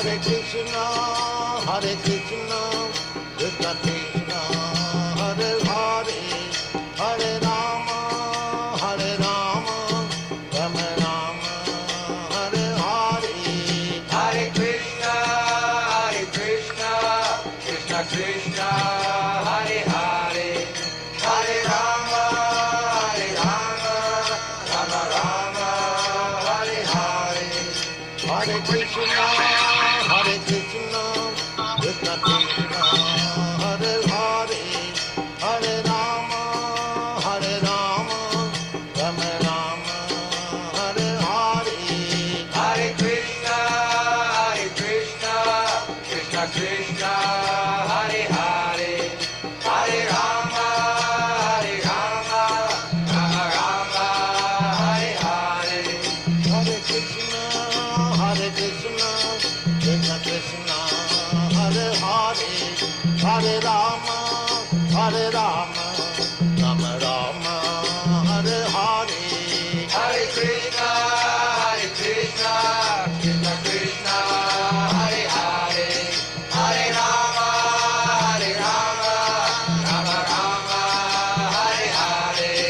Hare Krishna, Krishna Krishna, Hare Hare, Hare Rama, Rama Rama, Hare Hare. Hare Krishna, Krishna Krishna, Hare Hare, Hare Rama, Rama Rama, Hare Hare. Hare Krishna, Krishna Krishna, Hare Hare, Hare Rama, Rama Rama, Hare Hare. Hare Krishna, Krishna Krishna, Hare Hare, Hare Rama, Rama Rama, Hare Hare. Hare Krishna, Krishna Krishna, Hare Hare, Hare Rama, Rama Rama, Hare Hare. Hare Krishna, Krishna Krishna, Hare Hare, Hare Rama, Rama Rama, Hare Hare.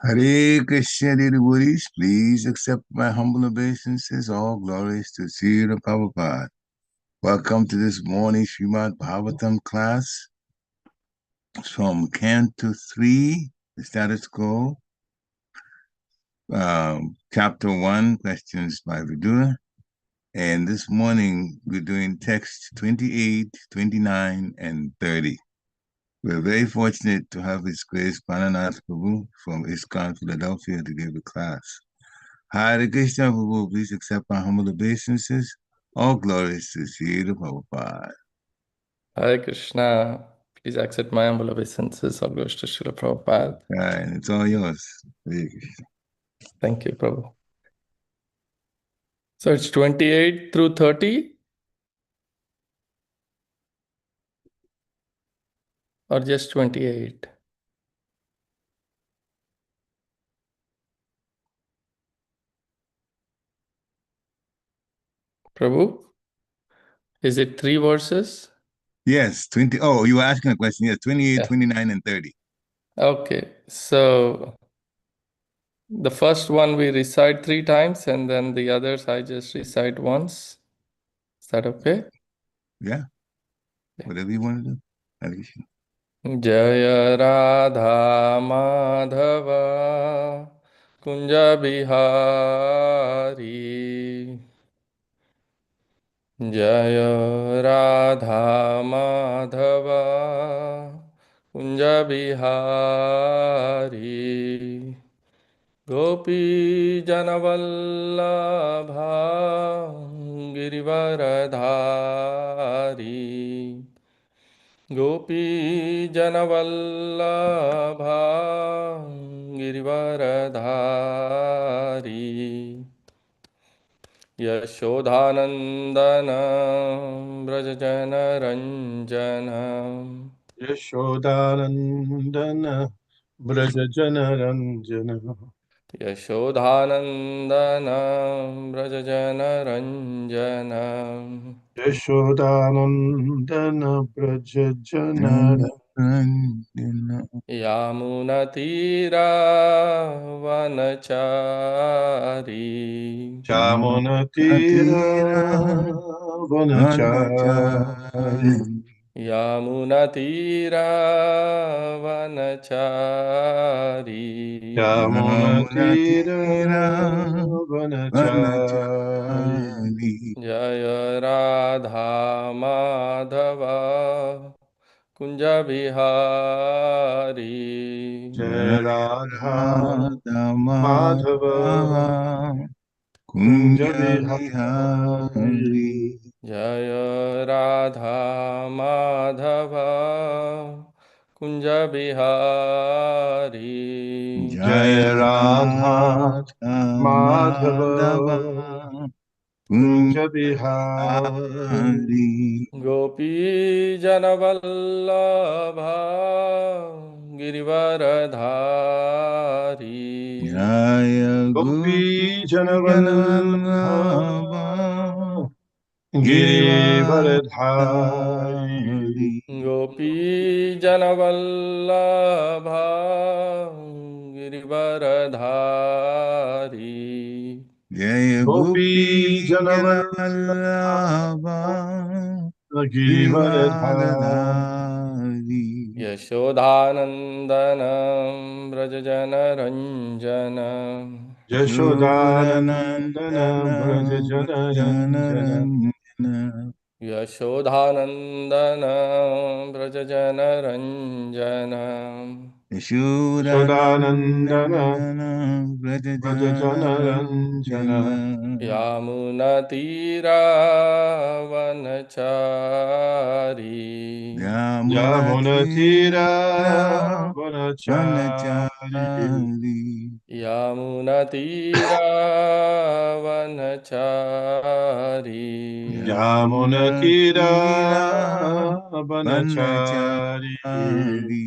Hare Krishna, dear devotees, please accept my humble obeisances. All glories to Srila Prabhupada. Welcome to this morning Srimad Bhagavatam class from Canto 3, the status quo, Chapter 1, questions by Vidura. And this morning we're doing text 28, 29, and 30. We're very fortunate to have His Grace Prananatha Prabhu from ISKCON, Philadelphia to give a class. Hare Krishna Prabhu, please accept my humble obeisances. All glories to Srila Prabhupada. Hare Krishna, please accept my humble obeisances. All glories to Srila Prabhupada. Right, and it's all yours. Hare Krishna. Thank you, Prabhu. So it's 28 through 30? Or just 28? Prabhu, is it 3 verses? Yes, 20. Oh, you were asking a question. Yes, 28, Yeah. 29, and 30. Okay, so the first one we recite 3 times and then the others I just recite once. Is that okay? Yeah, whatever you want to do. Hare Krishna. Jaya Radha Madhava Kunja Bihari Jaya Radha Madhava Kunja Bihari Gopi Janavallabha Girivaradhari Gopi Janavallabha Girivaradhari Yashodhanandana Brajajana Ranjana Yashodanandana Brajajana Ranjana Yashodhanandana Brajajana Ranjana Yashodanandana Brajajana Yamunatira Vanachari Yamunatira Vanachari Yamunatira Vanachari Yamunatira Vanachari Jaya Radha Madhava Kunja Bihari Jai Radha Madhava Kunja Bihari Jaya Radha Madhava Kunja Bihari Jai Radha Madhava Kunja Bihari Gopi Janavallabha Girivaradhari Jaya Gopi Janavallabha Girivaradhari. Gopi जनवल्लभा Girivardhari Jaya Gopi Gopi Janavallabha Janavallabha Girivaradhari. यशोदानन्दनं व्रजजनरञ्जनं Yashodanandana Vraja Jana Ranjana. Jnana यशोदानन्दनं व्रजजनरञ्जनं Yashodanandana Yashodanandana Vraja Jana Ranjana. Vrajajanaranja यामुनतीरावनचारी Yamunatira Yamunatira Vanachari. Vanachari यामुनतीरावनचारी Yamunatira Yamunatira Vanachari. Vanachari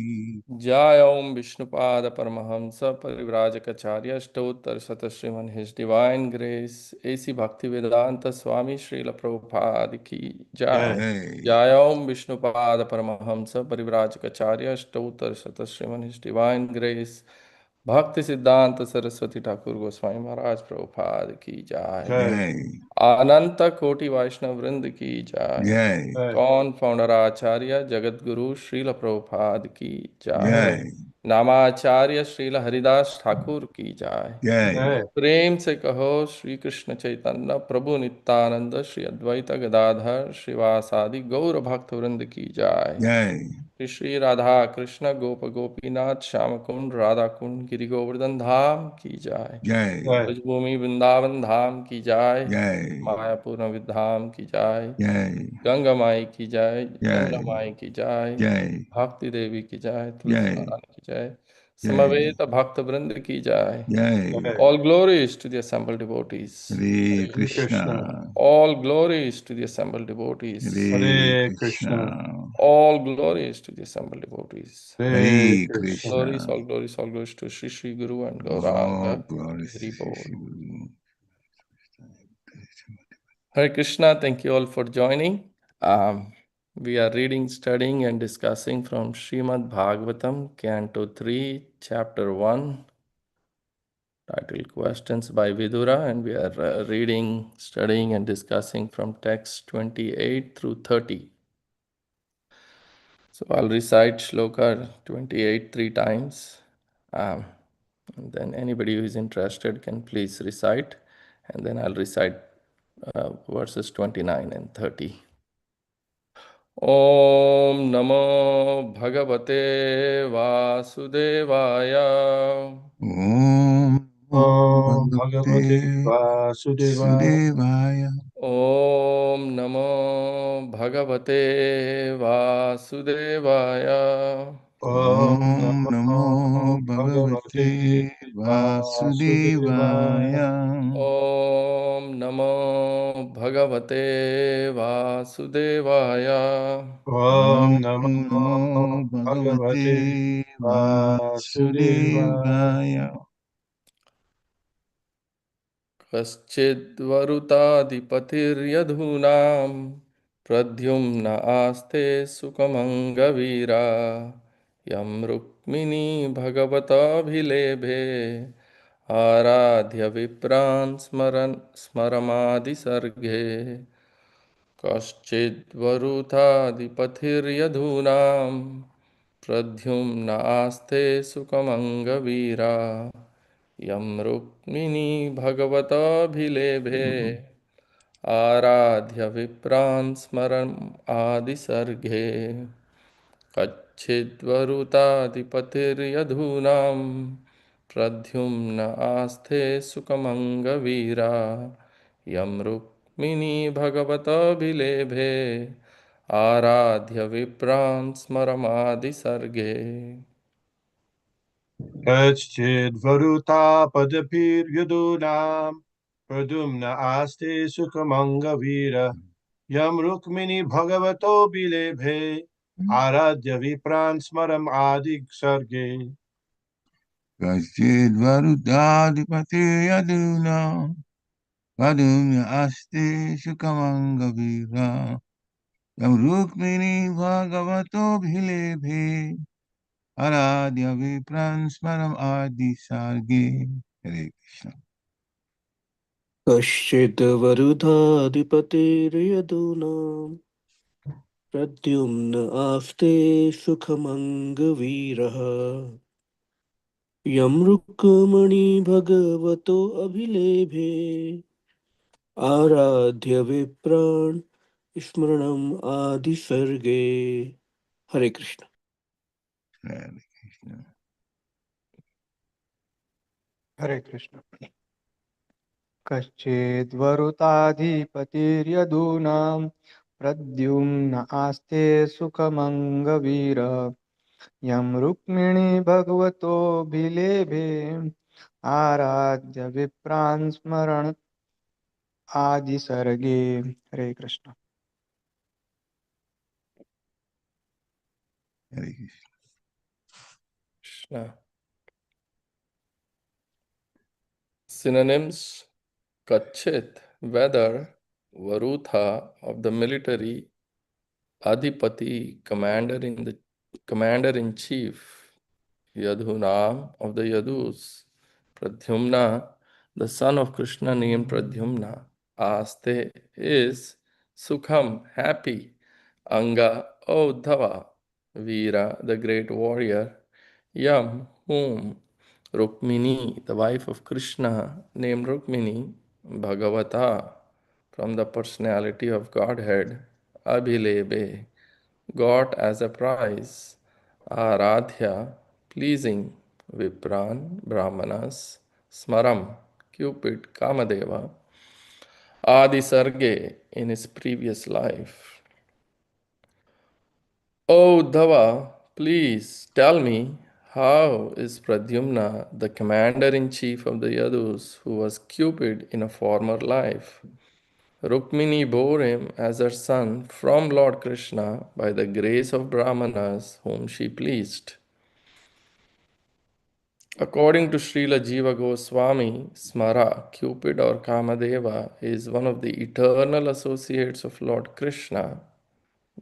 जय ओम विष्णुपाद परमहंस परिव्राजकाचार्य अष्टोत्तर शत श्रीमन his divine grace AC भक्ति वेदांत स्वामी श्रील प्रभुपाद की जय। Jai. Jai जय ओम विष्णुपाद परमहंस परिव्राजकाचार्य अष्टोत्तर शत श्रीमन his divine grace भक्ति सिद्धांत सरस्वती ठाकुर गोस्वामी महाराज प्रभुपाद की जय। Jai. Jai अनंत कोटि वैष्णव वृंद की जय। Jai Jai. कौन फाउंडर आचार्य जगत गुरु श्रील प्रभुपाद की जय। Jai नामाचार्य श्रील हरिदास ठाकुर की जय। Jai Jai. प्रेम से कहो श्री कृष्ण चैतन्य प्रभु नित्यानंद श्री अद्वैत गदाधर श्रीवासादि गौर भक्त वृंद की जय। Jai श्री श्री राधा कृष्ण गोप गोपीनाथ श्याम कुंड राधा कुंड गिरि गोवर्धन धाम की जय। Jai Jai. ब्रजभूमि वृंदावन धाम की जय। Jai मायापुर विधाम की जय। Jai गंगा माई की जय। यमुना Jai माई की जय। Jai भक्ति देवी की जय। तुलसी Jai महारानी की जय। Jai समवेत भक्त वृंद की जय। Jai All glories to the assembled devotees. Hare Hare Krishna Krishna. All glories to the assembled devotees. Hare Hare Krishna Krishna. All glories to the assembled devotees. Hare Hare Krishna. Glories, Krishna all glories, all glories to Sri Sri Guru and Oh Gauranga. glory Hari Bol. Guru Hare Krishna, thank you all for joining. We are reading, studying, and discussing from Srimad Bhagavatam, Canto 3, Chapter 1, titled Questions by Vidura, and we are reading, studying, and discussing from text 28 through 30. So I'll recite Shloka 28 three times. And then anybody who is interested can please recite, and then I'll recite verses 29 and 30. ॐ नमो भगवते वासुदेवाय। Om Om Bhagavate Bhagavate Vasudevaya. Sudevaya ॐ नमो भगवते वासुदेवाय। Om Om Namo Namo Bhagavate Bhagavate Vasudevaya. Vasudevaya ॐ नमो भगवते वासुदेवाय। Om Om Namo Namo Bhagavate Bhagavate Vasudevaya. Vasudevaya कश्चिद्वरुताधिपतिर्यधूनां Pradyumna आस्ते सुखमङ्गवीरा यं रुक्मिणी भगवताभिलेभे आराध्य विप्रान् स्मरमादिसर्गे कश्चिद्वरुताधिपतिर्यधूनां प्रद्युम्न आस्ते सुखमङ्गवीरा यं रुक्मिणी भगवताभिलेभे आराध्य विप्रान् स्मरन् आदिसर्गे कच्छिद्वरुताधिपतिर्यधूनां प्रद्युम्न आस्ते सुखमङ्गवीरा यं रुक्मिणी भगवताभिलेभे आराध्य विप्रान् स्मरमादिसर्गे। Kachchid Varuta Padapir Yadunam Pradumna Aste Sukhamanga Vira Yam Rukmini Bhagavato Bilebhe Aradhya Vipran Smaram Adig Sarge. Kashid Varudadipati Yaduna Padumya aste shukamanga vira. Yam rukmini bhagavato bhilebhe. Aradhya vipran smaram adi sarge. Hare Krishna. कश्चिद् वरुधाधिपतिर्यदूनाम् प्रद्युम्न आस्ते सुखमङ्गवीरः यं रुक्मणी भगवतो अभिलेभे आराध्य विप्राण स्मरणम् आदिसर्गे हरे Krishna. Hare Krishna. हरे कृष्ण। कश्चिद्वरुताधिपतिर्यदूनां प्रद्युम्न आस्ते सुखमङ्गवीर यं रुक्मिणी भगवतोऽभिलेभे आराध्य विप्रान् स्मरण आदिसर्गे हरे Krishna. Hare Krishna. Krishna. Synonyms: Kachit, whether; Varutha, of the military; Adhipati, commander in chief; Yadhunam, of the Yadus; Pradyumna, the son of Krishna named Pradyumna; Aste is Sukham, happy; Anga, O Uddhava; Veera, the great warrior; Yam, whom; Rukmini, the wife of Krishna named Rukmini; Bhagavata, from the personality of Godhead; Abhilebe, got as a prize; Aradhya, pleasing; Vipran, Brahmanas; Smaram, Cupid, Kamadeva; Adi Sarge, in his previous life. O Uddhava, please tell me, how is Pradyumna, the commander-in-chief of the Yadus, who was Cupid in a former life? Rukmini bore him as her son from Lord Krishna by the grace of Brahmanas whom she pleased. According to Srila Jiva Goswami, Smara, Cupid or Kamadeva, is one of the eternal associates of Lord Krishna.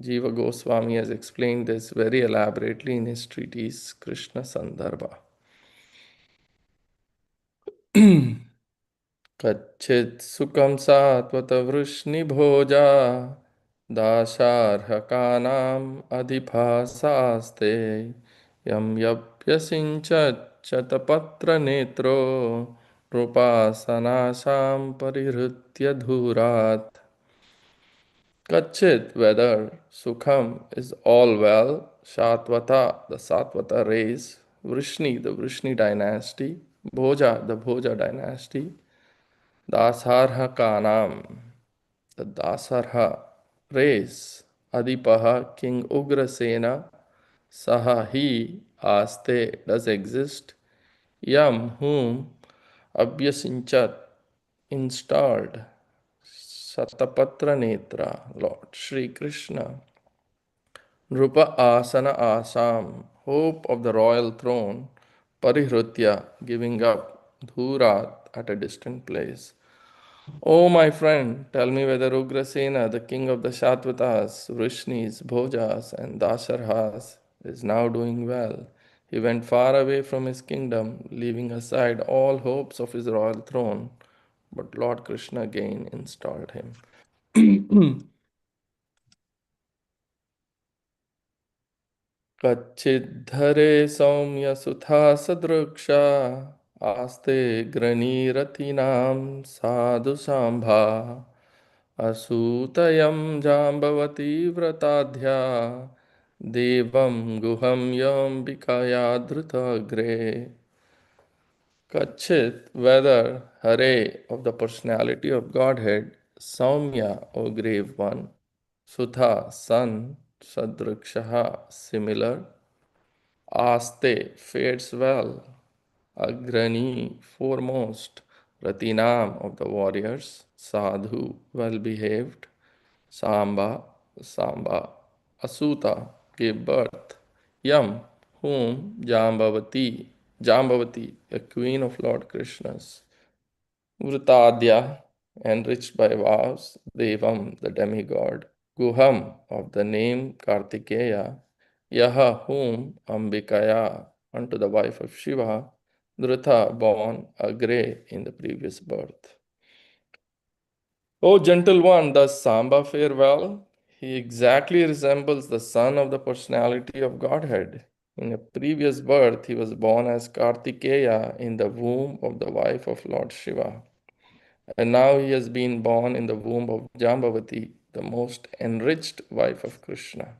Jiva Goswami has explained this very elaborately in his treatise Krishna Sandarbha. Kachit sukam satvata vrishni दाशार्हकानाम् अधिभासास्ते यं यप्यसिञ्चत् शतपत्रनेत्रो नृपासनाशां परिहृत्य धूरात्. Kachit, whether; Sukham is all well; Shatvata, the Satvata race; Vrishni, the Vrishni dynasty; Bhoja, the Bhoja dynasty; Dasarha Kanam, the Dasarha race; Adipaha, King Ugrasena; Saha, he; Aste, does exist; Yam, whom; Abhyasinchat, installed; Satapatra Netra, Lord Shri Krishna; Nrupa Asana Asam, hope of the royal throne; Parihrutya, giving up; Dhurat, at a distant place. O my friend, tell me whether Ugrasena, the king of the Shatvatas, Vrishnis, Bhojas, and Dasarhas, is now doing well. He went far away from his kingdom, leaving aside all hopes of his royal throne, but Lord Krishna again installed him. Kachidhare Saumya Sutha Sadruksha Aste Graniratinam Sadhu Sambha Asutayam Jambavati Vratadhya Devam Guham Yam Bikaya Dhrutagre. Kachit, whether; Hare, of the personality of Godhead; Saumya, O grave one; Sutha, son; Sadrukshaha, similar; Aste, fares well; Agrani, foremost; Ratinam, of the warriors; Sadhu, well behaved; Samba, Asuta, gave birth; Yam, whom; Jambavati, a queen of Lord Krishna's; Vritadhya, enriched by Vas, Devam, the demigod, Guham of the name Kartikeya, Yaha whom Ambikaya, unto the wife of Shiva, Dhrita born Agre in the previous birth. O gentle one, does Samba fare well? He exactly resembles the son of the personality of Godhead. In a previous birth, he was born as Kartikeya in the womb of the wife of Lord Shiva. And now he has been born in the womb of Jambavati, the most enriched wife of Krishna.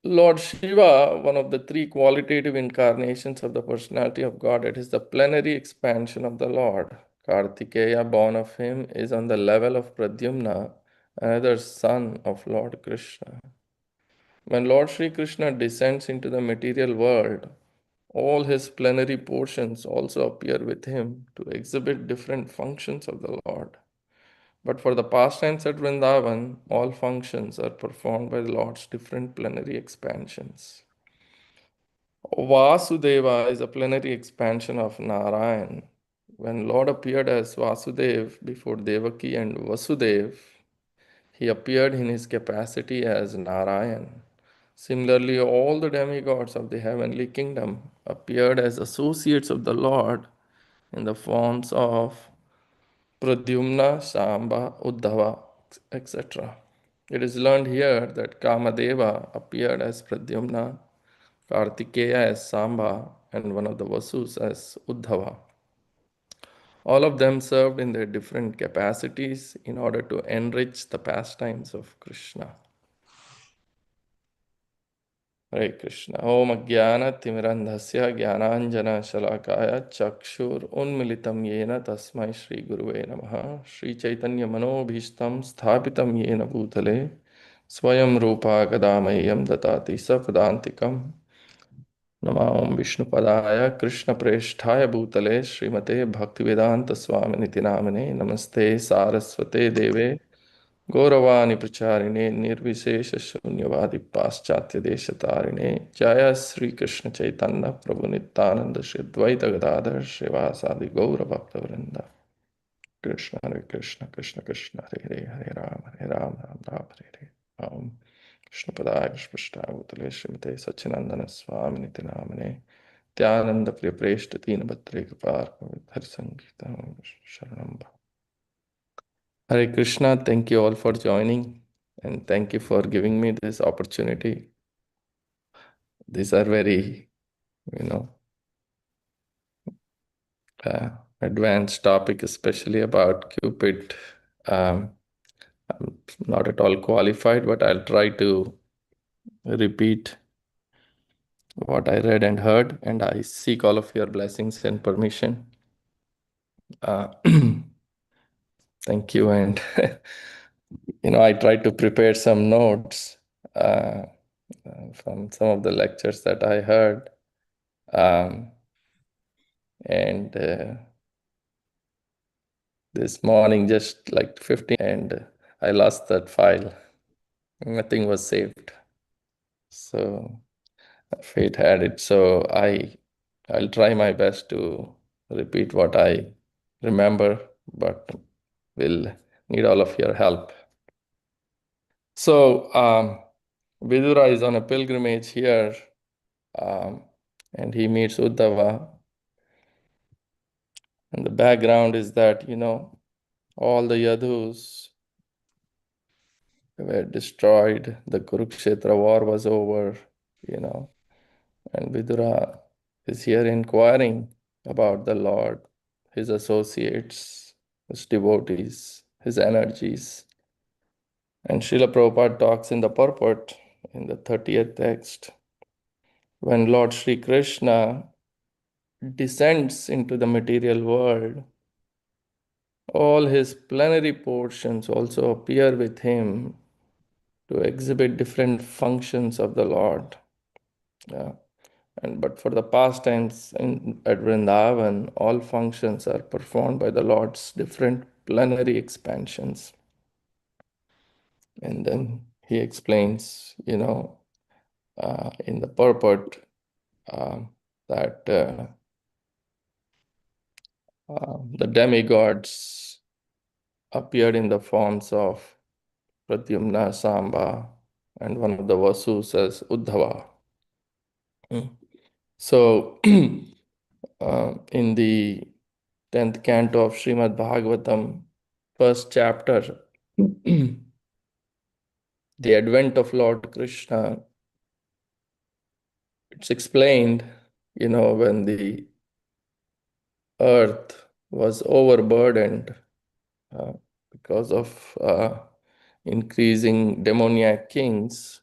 Lord Shiva, one of the three qualitative incarnations of the personality of Godhead, is the plenary expansion of the Lord. Kartikeya, born of him, is on the level of Pradyumna, another son of Lord Krishna. When Lord Sri Krishna descends into the material world, all his plenary portions also appear with him to exhibit different functions of the Lord. But for the pastimes at Vrindavan, all functions are performed by the Lord's different plenary expansions. Vasudeva is a plenary expansion of Narayan. When Lord appeared as Vasudev before Devaki and Vasudev, he appeared in his capacity as Narayan. Similarly, all the demigods of the heavenly kingdom appeared as associates of the Lord in the forms of Pradyumna, Samba, Uddhava, etc. It is learned here that Kamadeva appeared as Pradyumna, Kartikeya as Samba, and one of the Vasus as Uddhava. All of them served in their different capacities in order to enrich the pastimes of Krishna. Hare Krishna. Om Ajnana Timirandhasya Jnananjana Shalakaya Chakshur Unmilitam Yena Tasmai Shri Guruve Namaha Shri Chaitanya Manobhishtam Sthapitam Yena Bhutale Swayam Rupa Gadamayam Datati Sapadantikam Namam Vishnu Padaya Krishna Preshthaya Bhutale Srimate Bhaktivedanta Swami Nitinamane Namaste Saraswate Deve गौरवाणी प्रचारिणे निर्विशेष शून्यवादी पाश्चात्य देश तारिणे जय श्री कृष्ण चैतन्य प्रभु नित्यानंद श्री द्वैत गदाधर श्रीवासादि गौर भक्त वृंद कृष्ण कृष्ण कृष्ण हरे हरे हरे राम राम हरे हरे ओम कृष्ण पदाय स्पष्टाय भूतले श्रीमते सच्चिनंदन स्वामी नित्य नामने त्यानंद प्रिय प्रेष्ठ तीन बत्रे कृपार हरि संगीतम शरणम Hare Krishna, thank you all for joining and thank you for giving me this opportunity. These are very, advanced topic, especially about Cupid. I'm not at all qualified, but I'll try to repeat what I read and heard, and I seek all of your blessings and permission. Thank you, and I tried to prepare some notes from some of the lectures that I heard. And this morning, just like 15, and I lost that file. Nothing was saved. So fate had it. So I'll try my best to repeat what I remember, but will need all of your help. So Vidura is on a pilgrimage here, and he meets Uddhava. And the background is that, all the Yadus were destroyed, the Kurukshetra war was over, and Vidura is here inquiring about the Lord, his associates, his devotees, his energies. And Srila Prabhupada talks in the purport in the 30th text, when Lord Sri Krishna descends into the material world, all his plenary portions also appear with him to exhibit different functions of the Lord. But for the pastimes at Vrindavan, all functions are performed by the Lord's different plenary expansions. And then he explains, in the purport that the demigods appeared in the forms of Pradyumna, Samba, and one of the Vasus as Uddhava. So, in the 10th canto of Srimad Bhagavatam, first chapter, the advent of Lord Krishna, it's explained, when the earth was overburdened because of increasing demoniac kings,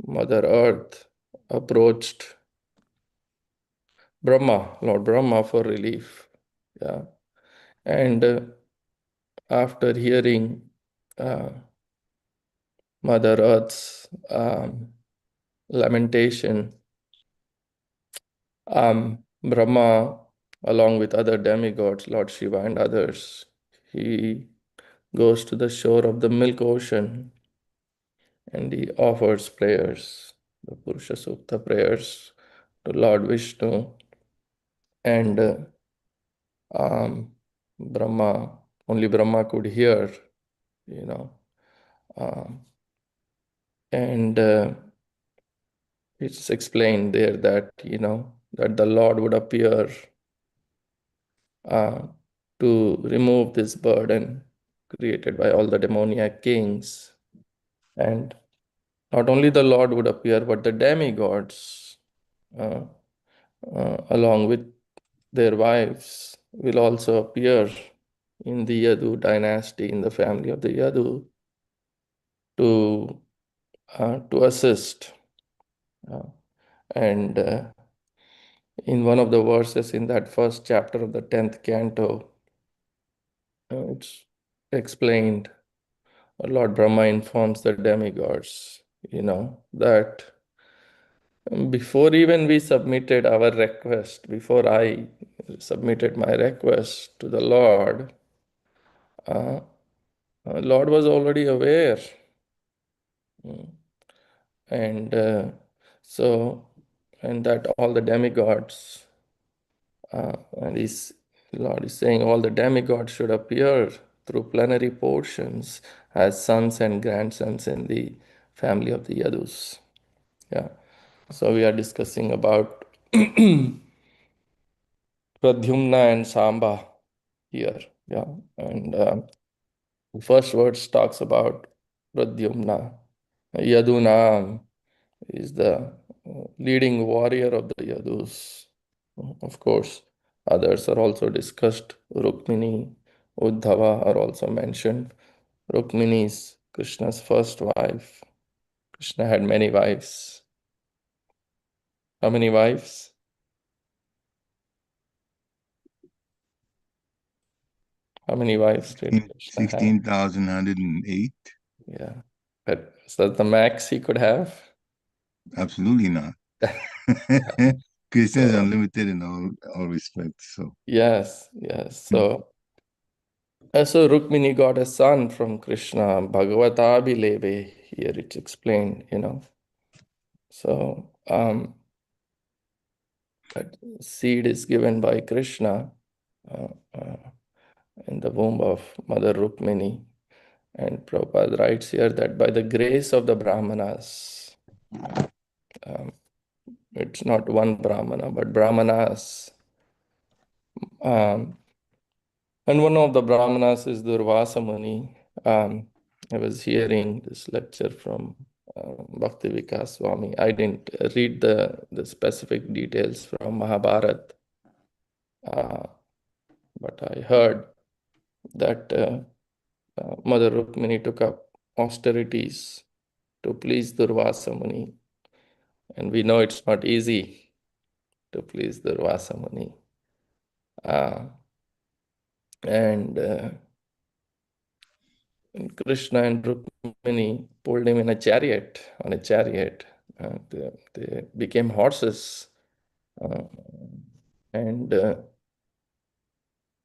Mother Earth approached Lord Brahma, for relief. Yeah. And after hearing Mother Earth's lamentation, Brahma, along with other demigods, Lord Shiva and others, he goes to the shore of the milk ocean and he offers prayers, the Purusha Sukta prayers to Lord Vishnu. And only Brahma could hear, and it's explained there that, that the Lord would appear to remove this burden created by all the demoniac kings. And not only the Lord would appear, but the demigods, along with their wives, will also appear in the Yadu dynasty, in the family of the Yadu, to assist. And in one of the verses in that first chapter of the 10th canto, it's explained, Lord Brahma informs the demigods, that before even we submitted our request, before I submitted my request to the Lord, Lord was already aware. And and that all the demigods, and Lord is saying all the demigods should appear through plenary portions as sons and grandsons in the family of the Yadus. Yeah. So we are discussing about Pradyumna and Samba here. Yeah. And the first verse talks about Pradyumna. Yadunam is the leading warrior of the Yadus. Of course, others are also discussed. Rukmini, Uddhava are also mentioned. Rukmini is Krishna's first wife. Krishna had many wives. How many wives? How many wives did Krishna have? 16,108? Yeah. But is that the max he could have? Absolutely not. Krishna is unlimited in all respects. So Yes. So Rukmini got a son from Krishna, Bhagavatabhileve. Here it's explained, So that seed is given by Krishna uh, uh, in the womb of Mother Rukmini. And Prabhupada writes here that by the grace of the Brahmanas, it's not one Brahmana, but Brahmanas. And one of the Brahmanas is Durvasa Muni. I was hearing this lecture from Bhakti Vikas Swami. I didn't read the specific details from Mahabharata, but I heard that Mother Rukmini took up austerities to please Durvasa Muni. And we know it's not easy to please Durvasa Muni. And Krishna and Rukmini pulled him in a chariot, on a chariot. They became horses.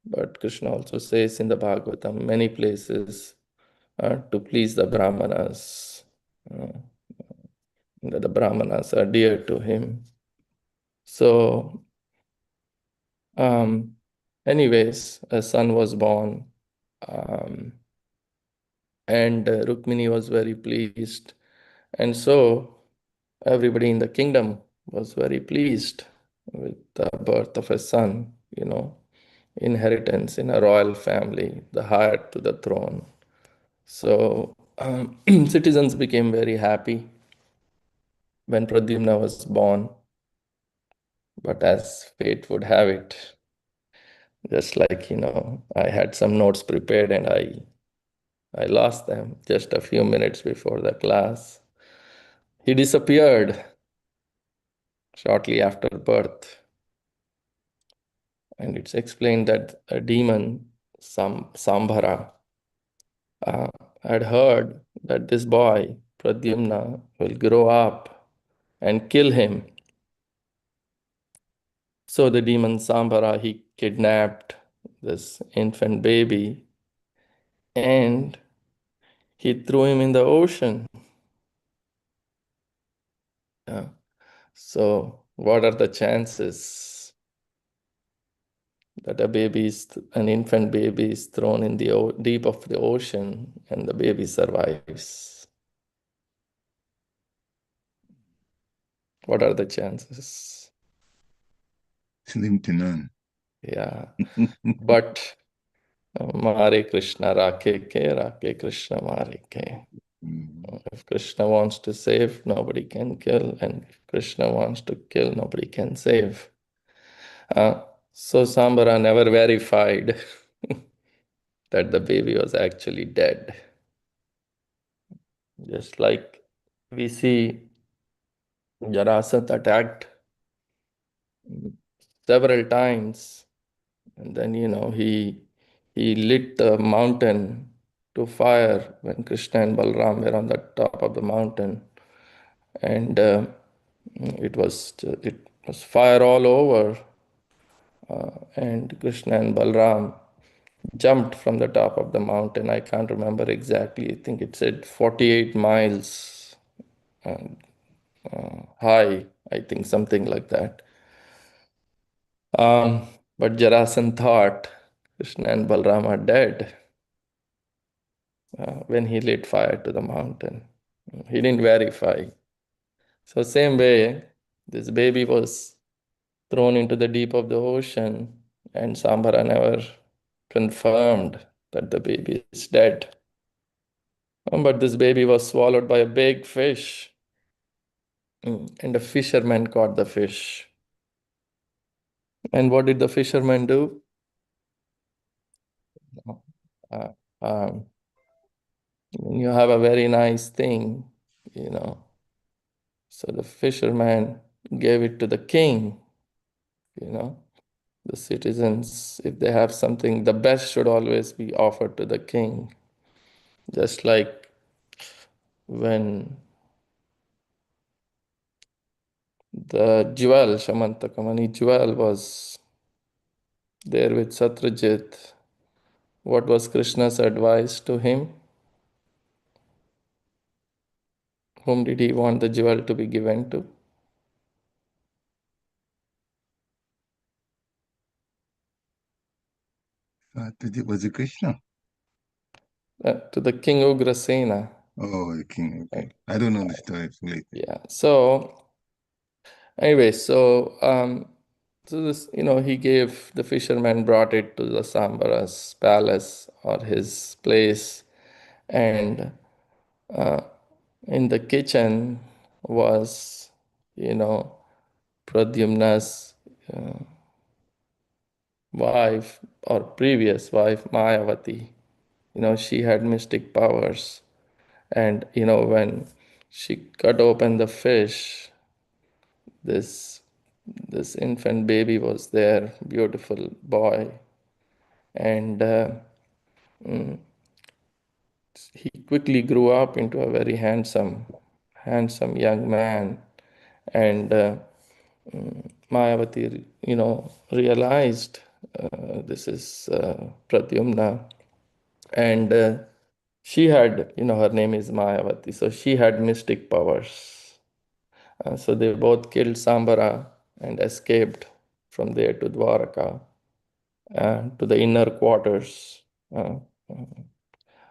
But Krishna also says in the Bhagavatam, many places, to please the Brahmanas, that the Brahmanas are dear to him. So Anyways, a son was born, and Rukmini was very pleased. And so everybody in the kingdom was very pleased with the birth of a son, inheritance in a royal family, the heir to the throne. So citizens became very happy when Pradyumna was born. But as fate would have it, just like, I had some notes prepared and I lost them just a few minutes before the class. He disappeared shortly after birth. And it's explained that a demon, Sambhara, had heard that this boy, Pradyumna, will grow up and kill him. So the demon Sambhara, he kidnapped this infant baby and he threw him in the ocean. So what are the chances that an infant baby is thrown in the deep of the ocean and the baby survives? What are the chances? Slim to none. Yeah, but Mare Krishna Rakhe Krishna Mare Ke. If Krishna wants to save, nobody can kill, and if Krishna wants to kill, nobody can save. So Sambara never verified that the baby was actually dead. Just like we see Jarasat attacked several times, and then he lit the mountain to fire when Krishna and Balram were on the top of the mountain, and it was fire all over, and Krishna and Balram jumped from the top of the mountain. I can't remember exactly. I think it said 48 miles high. I think something like that. But Jarasan thought Krishna and Balram are dead when he lit fire to the mountain. He didn't verify. So same way, this baby was thrown into the deep of the ocean, and Sambara never confirmed that the baby is dead. But this baby was swallowed by a big fish, and a fisherman caught the fish. And what did the fisherman do? Uh, um, when you have a very nice thing, so the fisherman gave it to the king, the citizens, if they have something, the best should always be offered to the king. Just like when the jewel, Shamantakamani jewel, was there with Satrajit, what was Krishna's advice to him? Whom did he want the jewel to be given to? Was it Krishna? To the king Ugrasena. Oh, the king. Okay. I don't know the story fully. Yeah. So anyway, so this, he gave the fisherman, brought it to the Sambara's palace or his place, and in the kitchen was, Pradyumna's wife or previous wife, Mayavati. She had mystic powers. And, when she cut open the fish, this infant baby was there, beautiful boy. And he quickly grew up into a very handsome young man. And Mayavati, realized this is Pradyumna. And she had, her name is Mayavati, so she had mystic powers. So they both killed Sambara and escaped from there to Dwaraka, to the inner quarters.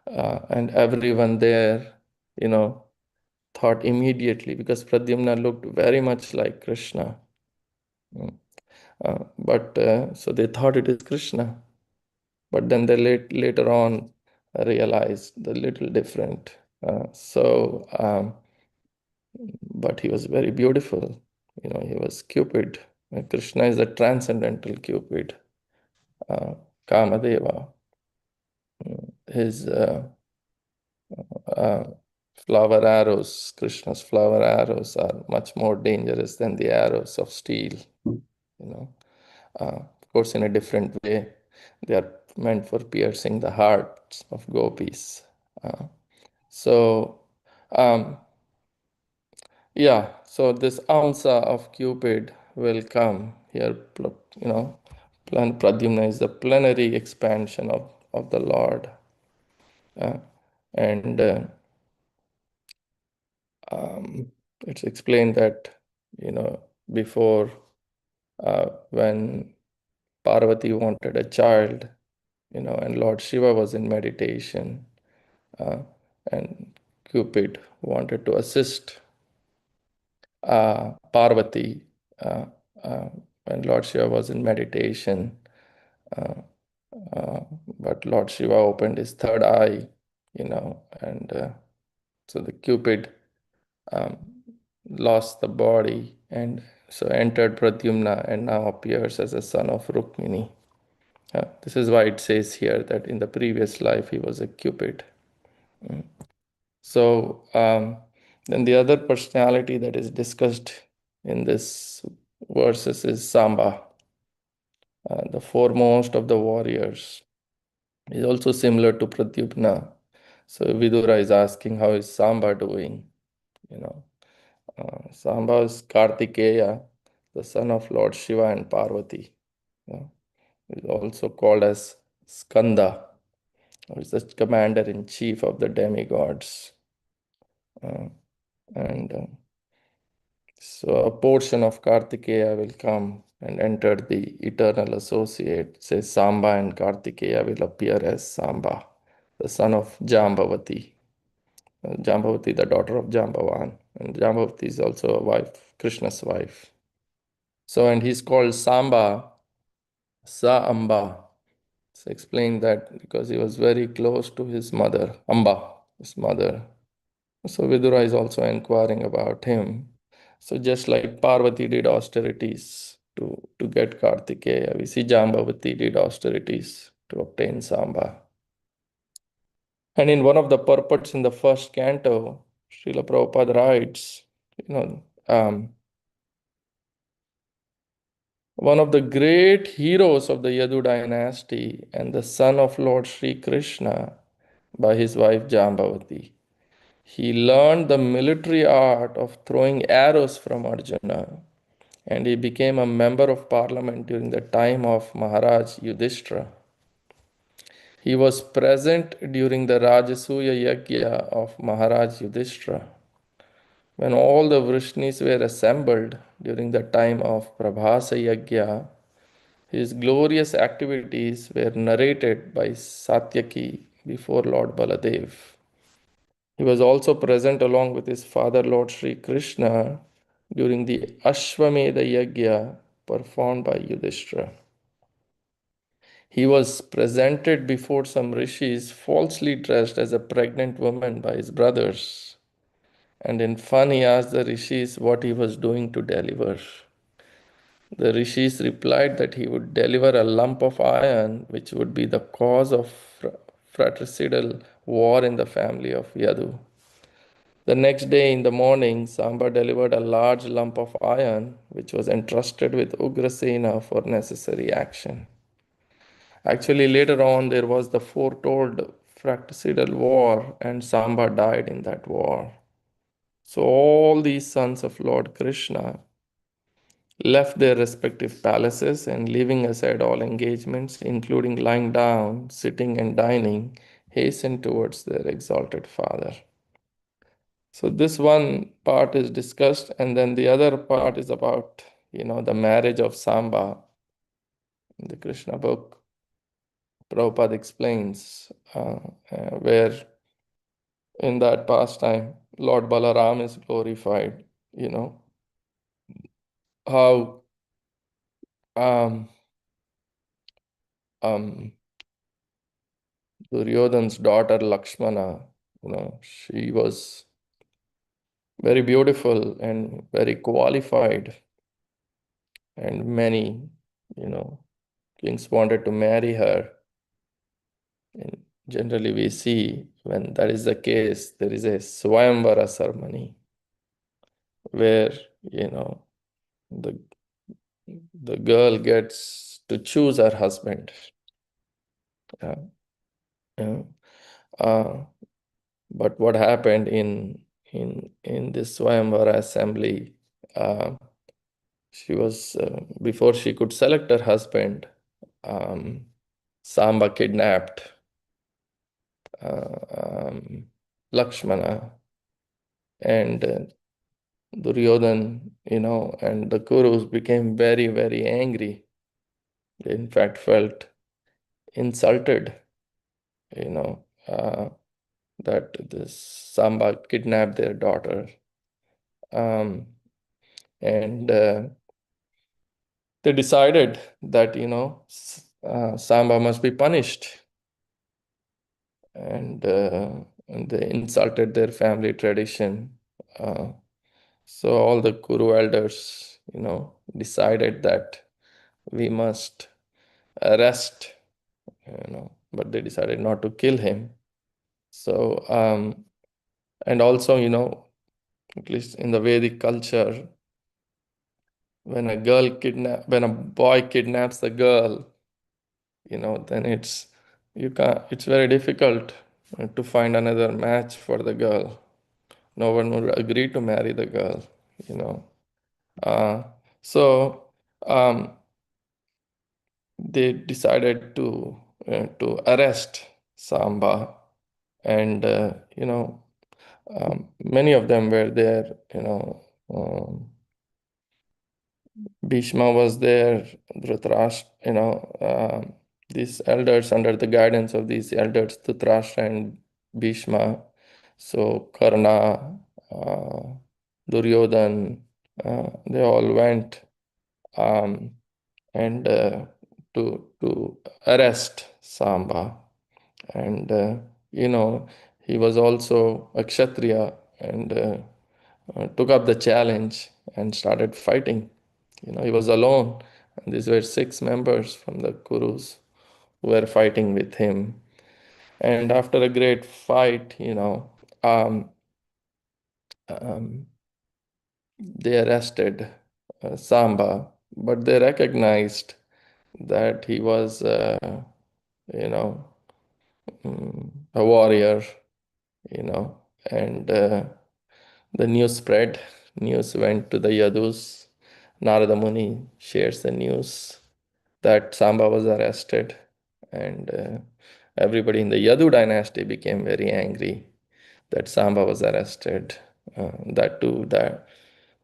And everyone there, thought immediately, because Pradyumna looked very much like Krishna. So they thought it is Krishna. But then they later on realized the little different. But he was very beautiful. He was Cupid. Krishna is a transcendental Cupid, Kamadeva. His flower arrows, Krishna's flower arrows, are much more dangerous than the arrows of steel. Of course, in a different way. They are meant for piercing the hearts of gopis. So this Amsa of Cupid will come here. Pradyumna is the plenary expansion of the Lord. And it's explained that, before, when Parvati wanted a child, and Lord Shiva was in meditation, and Cupid wanted to assist Parvati when Lord Shiva was in meditation. But Lord Shiva opened his third eye, and so the Cupid lost the body and so entered Pradyumna and now appears as a son of Rukmini. This is why it says here that in the previous life he was a Cupid. So then the other personality that is discussed in this verses is Samba, the foremost of the warriors. Is also similar to Pradyumna. So Vidura is asking, how is Samba doing? Samba is Kartikeya, the son of Lord Shiva and Parvati. Is also called as Skanda, or is the commander-in-chief of the demigods. So a portion of Kartikeya will come and enter the eternal associate. Says Samba and Kartikeya will appear as Samba, the son of Jambavati. Jambavati, the daughter of Jambavan. And Jambavati is also a wife, Krishna's wife. So, and he's called Samba, Sa-amba. So explain that because he was very close to his mother, Amba, his mother. So Vidura is also inquiring about him. So just like Parvati did austerities to get Kartikeya, we see Jambavati did austerities to obtain Samba. And in one of the purports in the first canto, Srila Prabhupada writes, one of the great heroes of the Yadu dynasty and the son of Lord Sri Krishna by his wife Jambavati. He learned the military art of throwing arrows from Arjuna, and he became a member of parliament during the time of Maharaj Yudhishthira. He was present during the Rajasuya Yajna of Maharaj Yudhishthira, when all the Vrishnis were assembled during the time of Prabhasa Yajna. His glorious activities were narrated by Satyaki before Lord Baladev. He was also present along with his father Lord Sri Krishna during the Ashwamedha Yajna performed by Yudhishthira. He was presented before some rishis falsely dressed as a pregnant woman by his brothers, and in fun he asked the rishis what he was doing to deliver. The rishis replied that he would deliver a lump of iron which would be the cause of fratricidal war in the family of Yadu. The next day in the morning, Samba delivered a large lump of iron which was entrusted with Ugrasena for necessary action. Actually, later on, there was the foretold fratricidal war, and Samba died in that war. So, all these sons of Lord Krishna left their respective palaces and, leaving aside all engagements, including lying down, sitting, and dining, hastened towards their exalted father. So this one part is discussed, and then the other part is about, the marriage of Samba In the Krishna book, Prabhupada explains where in that pastime, Lord Balaram is glorified, how um, um, Duryodhan's daughter Lakshmana, she was very beautiful and very qualified, and many, kings wanted to marry her. And generally, we see when that is the case, there is a Swayamvara ceremony where, the the girl gets to choose her husband. Uh, uh, uh, but what happened in this Swayamvara assembly? She was before she could select her husband. Samba kidnapped Lakshmana, and Duryodhan, and the Kurus became very, very angry. They, in fact, felt insulted, that this Samba kidnapped their daughter. And they decided that, Samba must be punished. And they insulted their family tradition. So all the Kuru elders, decided that we must arrest, but they decided not to kill him. So, and also, at least in the Vedic culture, when a boy kidnaps a girl, then it's very difficult to find another match for the girl. No one would agree to marry the girl, you know. So they decided to arrest Samba, and many of them were there. Bhishma was there, Dhritarashtra, these elders, under the guidance of these elders, Dhritarashtra and Bhishma. So Karna, Duryodhan, they all went, and to arrest Samba. And he was also a Kshatriya, and took up the challenge and started fighting. He was alone, and these were 6 members from the Kurus who were fighting with him. And after a great fight, they arrested Samba, but they recognized that he was, a warrior, and the news went to the Yadus. Narada Muni shares the news that Samba was arrested, and everybody in the Yadu dynasty became very angry that Samba was arrested. That too, that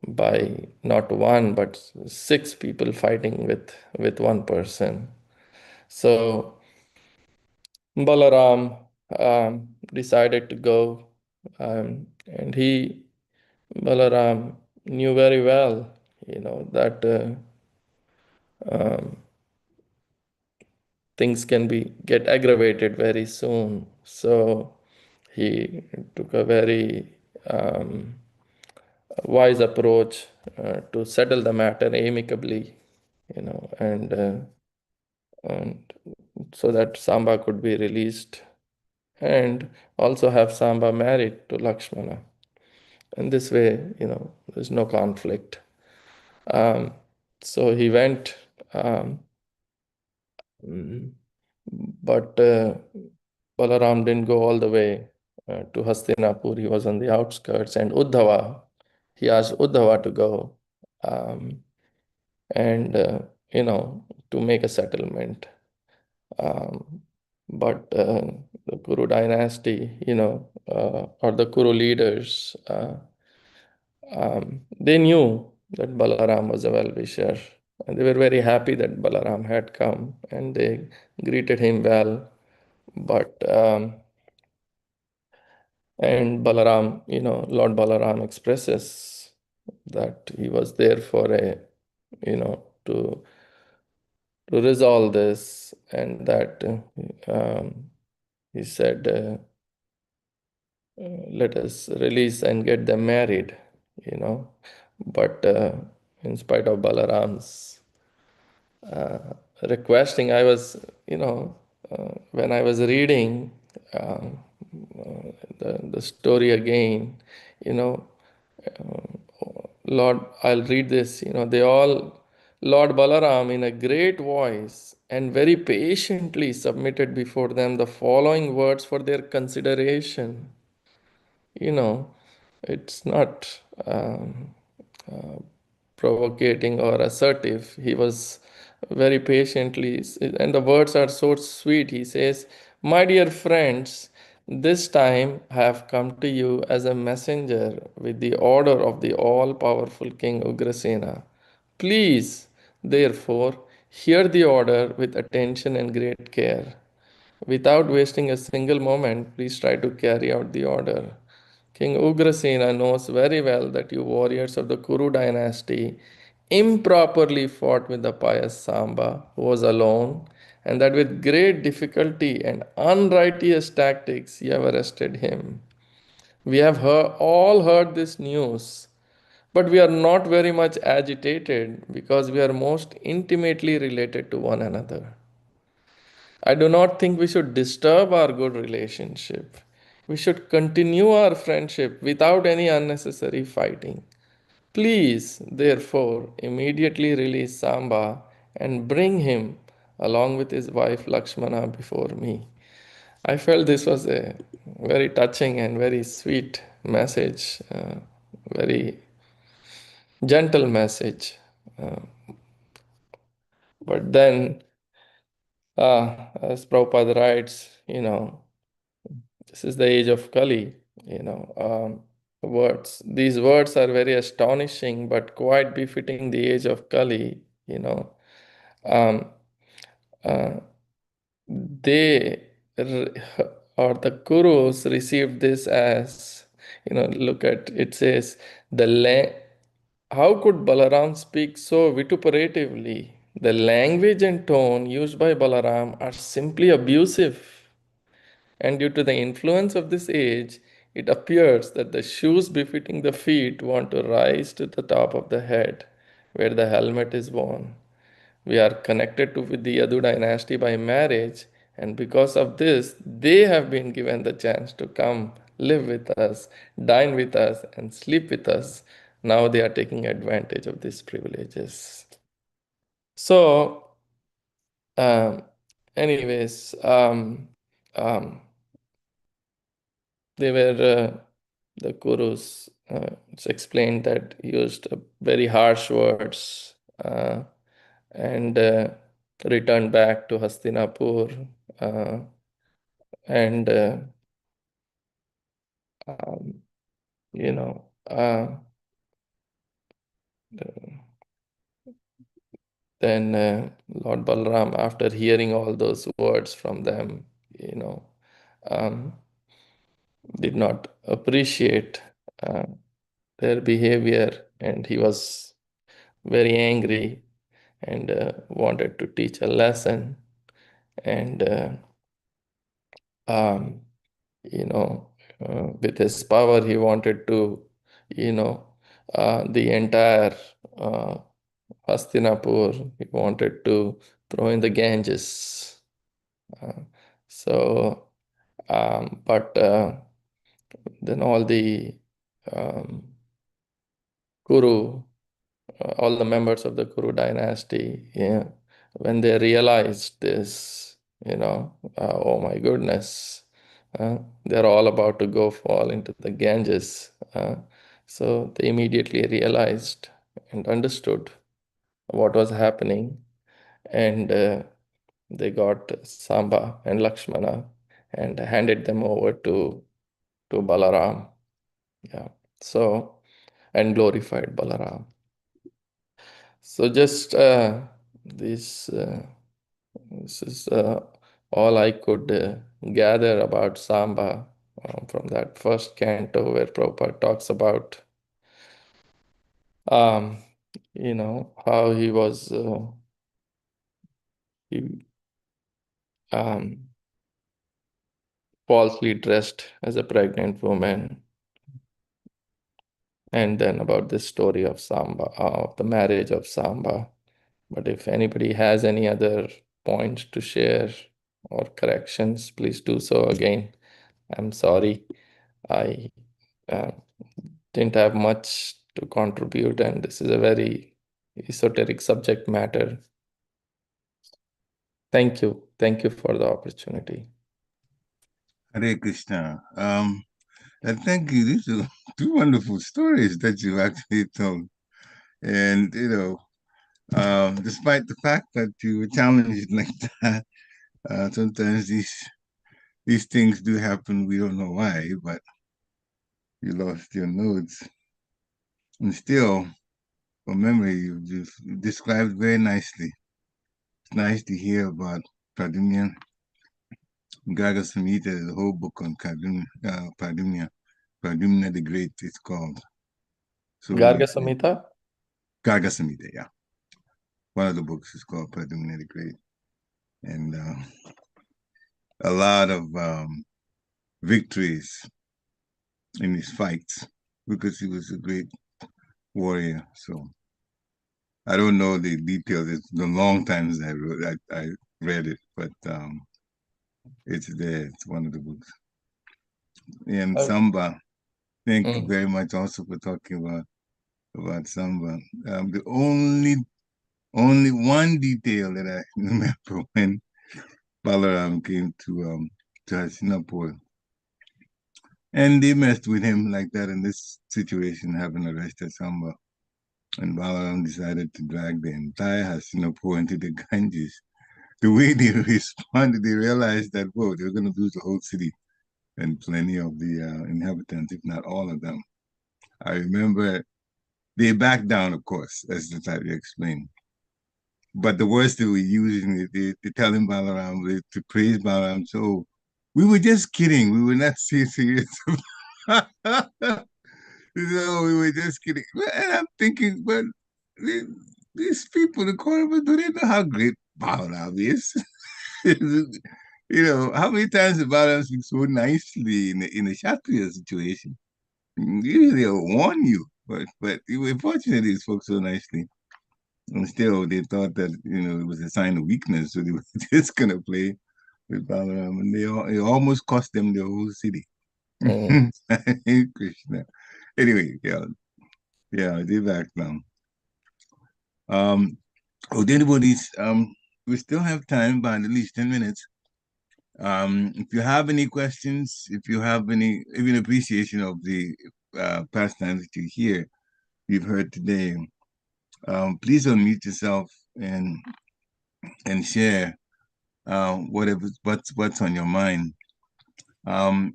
by not one but 6 people fighting with one person. So Balaram decided to go, and Balaram knew very well, that um, things can get aggravated very soon. So he took a very wise approach to settle the matter amicably, and so that Samba could be released, and also have Samba married to Lakshmana. And this way, there's no conflict. So he went, but Balaram didn't go all the way to Hastinapur. He was on the outskirts, and he asked Uddhava to go, and to make a settlement. But the Kuru dynasty, or the Kuru leaders, they knew that Balaram was a well-wisher, And they were very happy that Balaram had come, and they greeted him well. But and Balaram, Lord Balaram expresses that he was there for to resolve this, and that he said, let us release and get them married, you know. But in spite of Balaram's uh, requesting, I was, when I was reading the story again, you know, Lord, I'll read this, Lord Balaram, in a great voice and very patiently submitted before them the following words for their consideration. It's not provocating or assertive. He was very patiently, and the words are so sweet. He says, "My dear friends, this time I have come to you as a messenger with the order of the all powerful King Ugrasena. Please, therefore, hear the order with attention and great care. Without wasting a single moment, please try to carry out the order. King Ugrasena knows very well that you warriors of the Kuru dynasty improperly fought with the pious Samba, who was alone, and that with great difficulty and unrighteous tactics you have arrested him. We have all heard this news, but we are not very much agitated because we are most intimately related to one another. I do not think we should disturb our good relationship. We should continue our friendship without any unnecessary fighting. Please, therefore, immediately release Samba and bring him along with his wife Lakshmana before me." I felt this was a very touching and very sweet message, very gentle message. But then, as Prabhupada writes, this is the age of Kali, These words are very astonishing, but quite befitting the age of Kali, Um, uh, they or the Kurus received this as, look at it says, how could Balaram speak so vituperatively? The language and tone used by Balaram are simply abusive. And due to the influence of this age, it appears that the shoes befitting the feet want to rise to the top of the head, where the helmet is worn. We are connected to with the Yadu dynasty by marriage, and because of this, they have been given the chance to come live with us, dine with us, and sleep with us. Now they are taking advantage of these privileges. So, um, anyways, they were the Kurus. It's explained that used very harsh words and returned back to Hastinapur uh, and um, you know then Lord Balram, after hearing all those words from them, um, did not appreciate uh, their behavior, and he was very angry and wanted to teach a lesson. And um, with his power, he wanted to, the entire Hastinapur, he wanted to throw in the Ganges. Uh, so, but then all the um, Kuru, all the members of the Kuru dynasty, when they realized this, oh my goodness, they're all about to go fall into the Ganges. So they immediately realized and understood what was happening, and they got Samba and Lakshmana and handed them over to Balaram. Yeah. So, and glorified Balaram. So just this is all I could gather about Samba from that first canto where Prabhupada talks about um, how he was he, falsely dressed as a pregnant woman, and then about this story of Samba, of the marriage of Samba. But if anybody has any other points to share or corrections, please do so. Again, I'm sorry I uh, didn't have much to contribute, and this is a very esoteric subject matter. Thank you. Thank you for the opportunity. Hare Krishna. And thank you. These are two wonderful stories that you actually told. And, despite the fact that you were challenged like that, sometimes these things do happen. We don't know why, but you lost your notes. And still, from memory, you described very nicely. It's nice to hear about Pradyumna. Gaga Samhita, the whole book on Pradyumna. Pradyumna the Great, it's called. So Garga nicely. Samhita? Gaga Samhita, yeah. One of the books is called Pradyumna the Great. And a lot of victories in his fights because he was a great warrior. So I don't know the details. It's been a long time since I read it, but it's there. It's one of the books. And Samba, thank you very much also for talking about Samba. The only one detail that I remember when Balaram came to Hastinapur, and they messed with him like that in this situation, having arrested Samba. And Balaram decided to drag the entire Hastinapur into the Ganges. The way they responded, they realized that, whoa, they're going to lose the whole city and plenty of the inhabitants, if not all of them. I remember they backed down, of course, as the type you explained. But the words they were using, they telling Balaram to praise Balaram. So we were just kidding. We were not serious. So we were just kidding. And I'm thinking, but these people, the Koraba, do they know how great Balaram is? How many times have Balaram speak so nicely in a Kshatriya situation? Usually they'll warn you, but fortunately, these folks so nicely. And still, they thought that it was a sign of weakness, so they were just gonna play with Balaram, and it almost cost them the whole city. Krishna. Anyway, yeah, they backed down. Anybody's we still have time, about at least 10 minutes. If you have any questions, if you have any even appreciation of the pastimes that you've heard today, please unmute yourself and share what's on your mind. I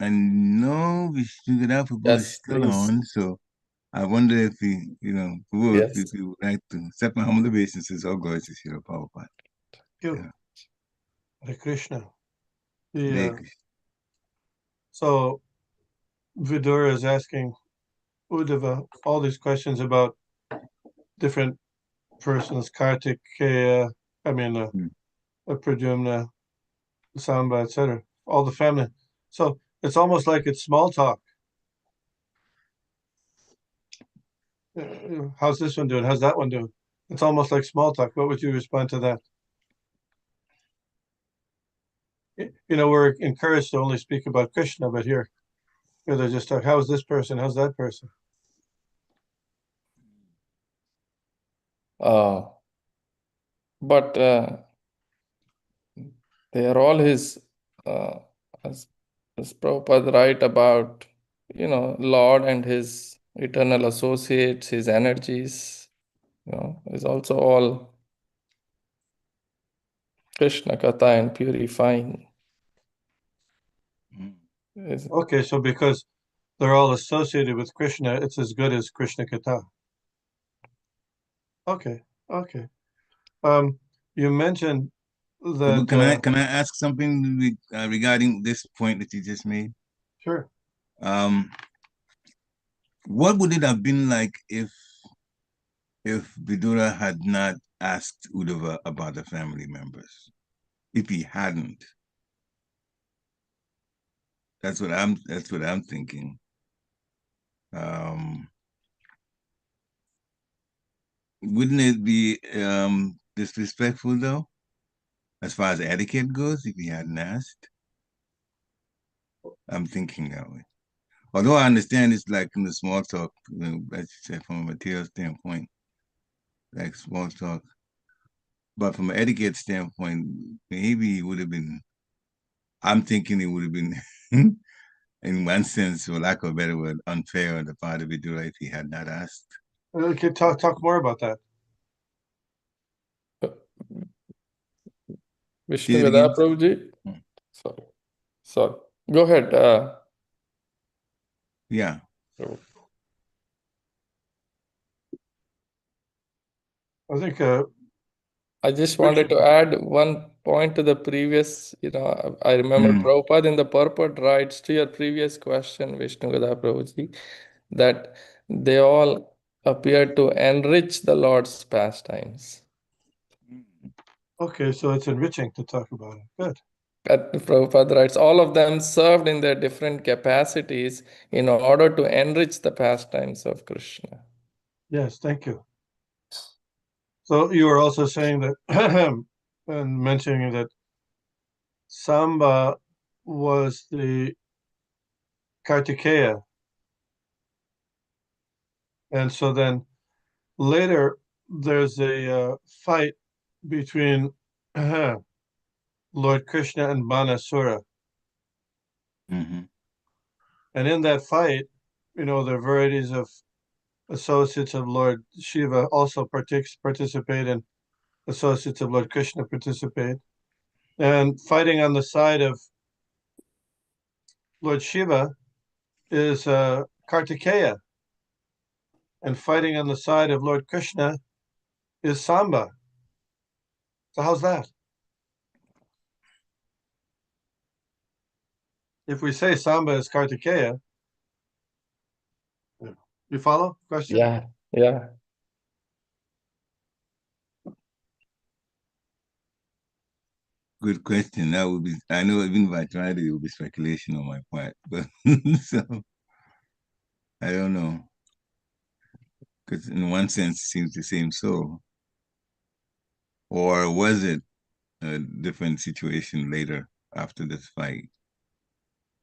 know Prabhu is Yes, still please. on, so I wonder if Prabhu, Yes. if you would like to accept my humble obeisances, all glories to Srila Prabhupada. You. Hare Krishna. Hare Krishna. So Vidura is asking Uddhava all these questions about different persons, Kartikeya, Pradyumna, Samba, etc., all the family. So it's almost like it's small talk. How's this one doing? How's that one doing? It's almost like small talk. What would you respond to that? We're encouraged to only speak about Krishna, but here they're just talking, how's this person? How's that person? But they are all his, as Prabhupada write about, Lord and his eternal associates, his energies, is also all Krishna Katha and purifying. Okay, so because they're all associated with Krishna, it's as good as Krishna Katha. Okay. Okay. You mentioned Prabhu, that. can I ask something regarding this point that you just made? Sure. What would it have been like if Vidura had not asked Uddhava about the family members? If he hadn't, that's what I'm thinking. Wouldn't it be disrespectful though, as far as etiquette goes, if he hadn't asked? I'm thinking that way. Although I understand it's like in the small talk, as you said, from a material standpoint, like small talk. But from an etiquette standpoint, maybe it would have been, I'm thinking it would have been, in one sense, for lack of a better word, unfair on the part of Vidura if he had not asked. Okay, talk more about that. Vishnu Say it Gada again. Prabhuji. Sorry. Go ahead. Yeah. Prabhu. I think I just wanted to add one point to the previous, I remember Prabhupada in the purport writes to your previous question, Vishnu Gada Prabhuji, that they all appear to enrich the Lord's pastimes. okay, so it's enriching to talk about it. Good. Prabhupada writes, all of them served in their different capacities in order to enrich the pastimes of Krishna. Yes, thank you. So you were also saying that and mentioning that Samba was the Kartikeya. And so then later there's a fight between Lord Krishna and Banasura. Mm-hmm. And in that fight, the varieties of associates of Lord Shiva also participate, and associates of Lord Krishna participate. And fighting on the side of Lord Shiva is Kartikeya. And fighting on the side of Lord Krishna is Samba. So how's that? If we say Samba is Kartikeya, you follow? Question? Yeah. Good question. That would be, I know even if I tried it, it would be speculation on my part. But so I don't know. Because in one sense it seems the same soul. Or was it a different situation later after this fight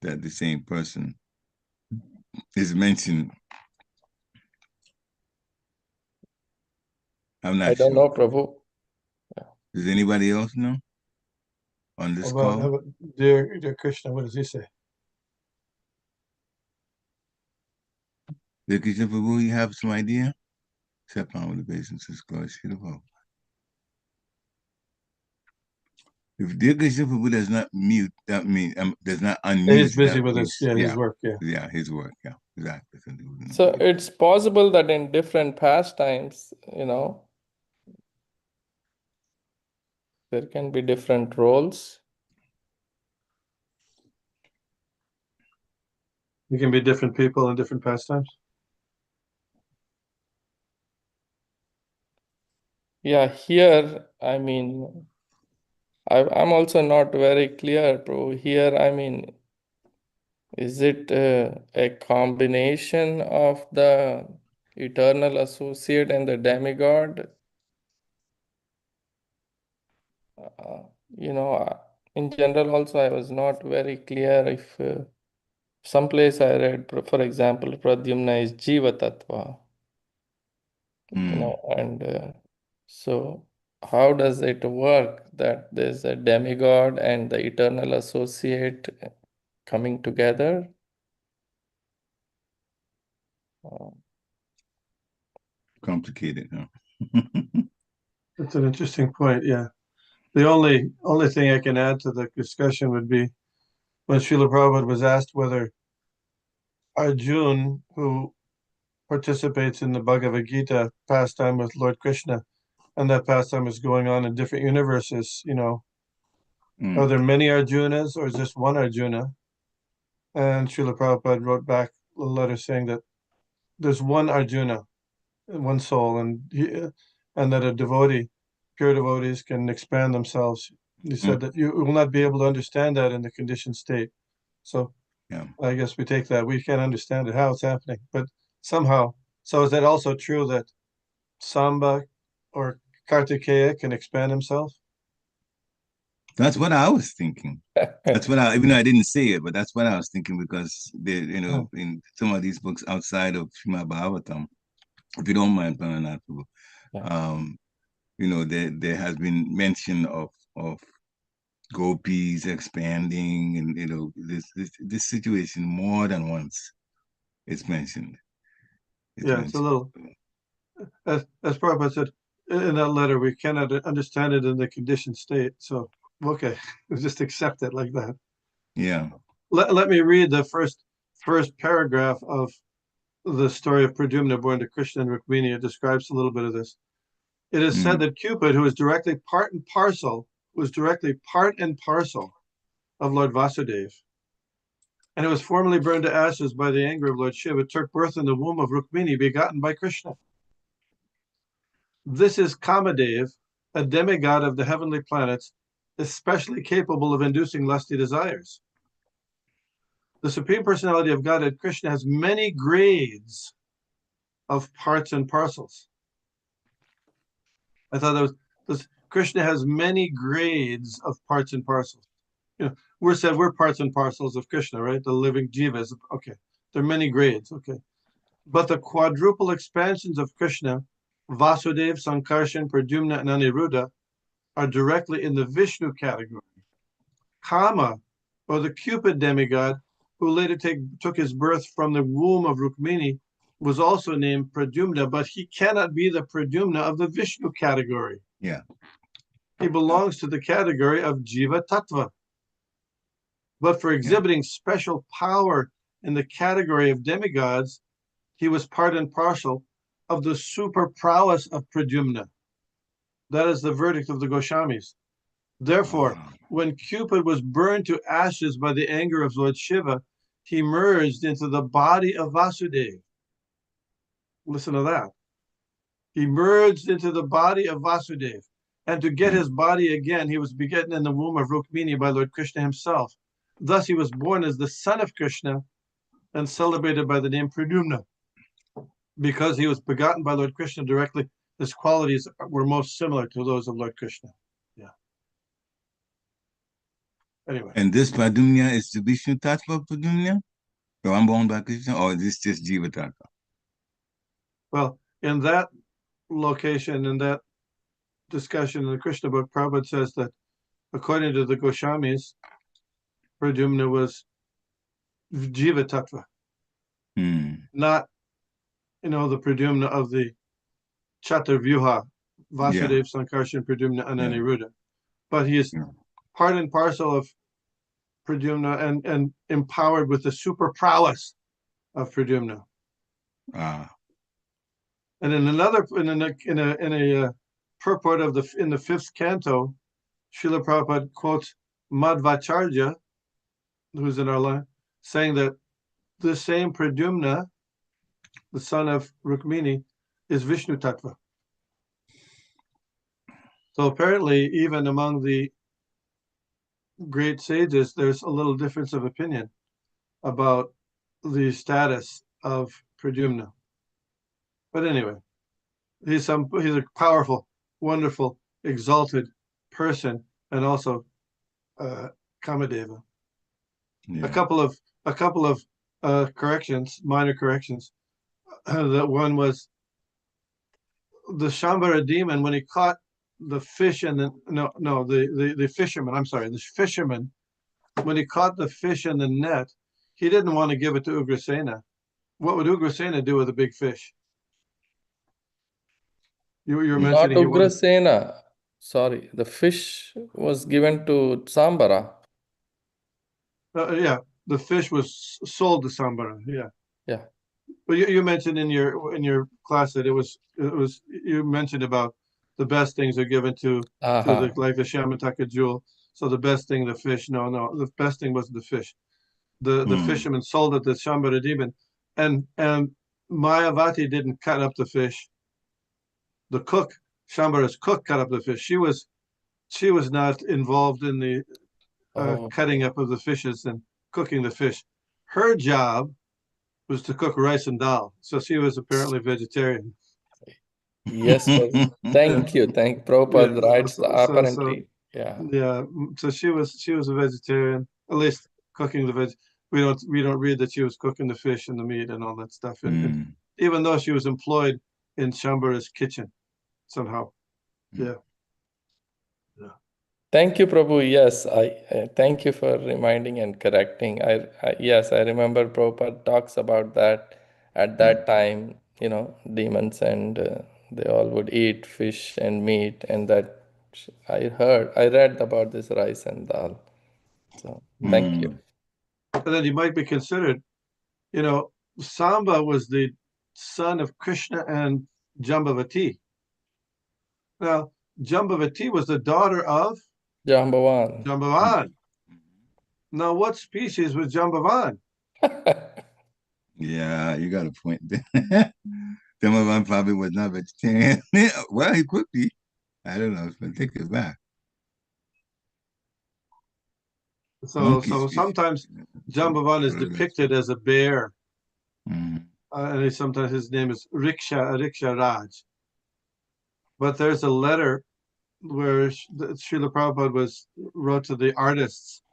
that the same person is mentioned? I'm I not don't sure. know, Prabhu. Does anybody else know on this How call? about dear Krishna, what does he say? Did Krishna Prabhu, you have some idea? Except on with the basis of glory to the Lord. If Dear Krishna Prabhu does not mute, that means does not unmute. He's busy that with means, his work. Yeah, his work. Yeah, exactly. So it's possible that in different pastimes, there can be different roles. You can be different people in different pastimes. Yeah, here, I'm also not very clear, bro. Here, is it a combination of the eternal associate and the demigod? In general, also, I was not very clear if someplace I read, for example, Pradyumna is Jiva Tattva, and so how does it work that there's a demigod and the eternal associate coming together? Complicated, huh? That's an interesting point. Yeah. The only thing I can add to the discussion would be when Srila Prabhupada was asked whether Arjun, who participates in the Bhagavad Gita pastime with Lord Krishna, and that pastime is going on in different universes, Are there many Arjunas or is just one Arjuna? And Srila Prabhupada wrote back a letter saying that there's one Arjuna, one soul, and that a devotee, pure devotees, can expand themselves. He said that you will not be able to understand that in the conditioned state. So Yeah. I guess we take that. We can't understand it, how it's happening, but somehow. So is that also true that Samba or Kartikeya can expand himself? That's what I was thinking. That's what even though I didn't say it, but that's what I was thinking, because in some of these books outside of Srimad Bhagavatam, if you don't mind, Prananatha, there has been mention of gopis expanding, and this situation more than once it's mentioned. It's a little, as Prabhupada said in that letter, we cannot understand it in the conditioned state. So, okay, we'll just accept it like that. Yeah. Let me read the first paragraph of the story of Pradyumna born to Krishna and Rukmini. It describes a little bit of this. It is said that Cupid, who was directly part and parcel of Lord Vasudeva, and who was formerly burned to ashes by the anger of Lord Shiva, took birth in the womb of Rukmini, begotten by Krishna. This is Kamadev, a demigod of the heavenly planets, especially capable of inducing lusty desires. The Supreme Personality of Godhead, Krishna, has many grades of parts and parcels. I thought that was Krishna has many grades of parts and parcels. We're parts and parcels of Krishna, right? The living jivas. Okay. There are many grades. Okay. But the quadruple expansions of Krishna, Vasudeva, Sankarshan, Pradyumna, and Aniruddha, are directly in the Vishnu category. Kama, or the Cupid demigod, who later took his birth from the womb of Rukmini, was also named Pradyumna, but he cannot be the Pradyumna of the Vishnu category. Yeah. He belongs to the category of Jiva Tattva. But for exhibiting special power in the category of demigods, he was part and parcel of the super prowess of Pradyumna. That is the verdict of the Goswamis. Therefore, when Cupid was burned to ashes by the anger of Lord Shiva, he merged into the body of Vasudeva. Listen to that. He merged into the body of Vasudeva. And to get his body again, he was begotten in the womb of Rukmini by Lord Krishna himself. Thus, he was born as the son of Krishna and celebrated by the name Pradyumna. Because he was begotten by Lord Krishna directly, his qualities were most similar to those of Lord Krishna. Yeah. Anyway. And this Pradyumna is the Vishnu Tattva Pradyumna? So I'm born by Krishna, or is this just Jiva Tattva? Well, in that location, in that discussion in the Krishna book, Prabhupada says that according to the Goswamis, Pradyumna was Jiva Tattva, not, the Pradyumna of the Chaturvyuha, Vasudeva, Sankarshan, Pradyumna, and Aniruddha. But he is part and parcel of Pradyumna and empowered with the super prowess of Pradyumna. And in a purport in the fifth canto, Srila Prabhupada quotes Madhvacharya, who's in our line, saying that the same Pradyumna, the son of Rukmini, is Vishnu Tattva. So apparently, even among the great sages, there's a little difference of opinion about the status of Pradyumna. But anyway, he's a powerful, wonderful, exalted person, and also Kamadeva. A couple of corrections, minor corrections. That one was the Shambhara demon, when he caught the fish and the fisherman. I'm sorry, the fisherman, when he caught the fish in the net, he didn't want to give it to Ugrasena. What would Ugrasena do with a big fish? You were mentioning not Ugrasena. Sorry, the fish was given to Sambara. The fish was sold to Sambara. Yeah. But you mentioned in your class that it was you mentioned about the best things are given to the like the Shamataka jewel. So the best thing, the fish. No, the best thing was the fish. The fisherman sold it to Shambhala demon, and Mayavati didn't cut up the fish. The cook, Shambhara's cook, cut up the fish. She was not involved in the cutting up of the fishes and cooking the fish. Her job was to cook rice and dal, so she was apparently vegetarian. Yes, Prabhu. Thank you. Prabhupada Yeah, writes apparently. Yeah. yeah. So she was a vegetarian, at least cooking the veg. We don't read that she was cooking the fish and the meat and all that stuff, and even though she was employed in Shambhara's kitchen somehow. Yeah. Thank you, Prabhu. Yes, I thank you for reminding and correcting. Yes, I remember Prabhupada talks about that at that time. Demons and they all would eat fish and meat, and that I read about this rice and dal. So thank you. And then you might be considered, Samba was the son of Krishna and Jambavati. Now, Jambavati was the daughter of Jambavan. Jambavan. Now, what species was Jambavan? Yeah, you got a point there. Jambavan probably was not vegetarian. Well, he could be. I don't know. But take it back. So sometimes Jambavan is depicted as a bear. And sometimes his name is Riksha Raj. But there's a letter where Srila Prabhupada wrote to the artists,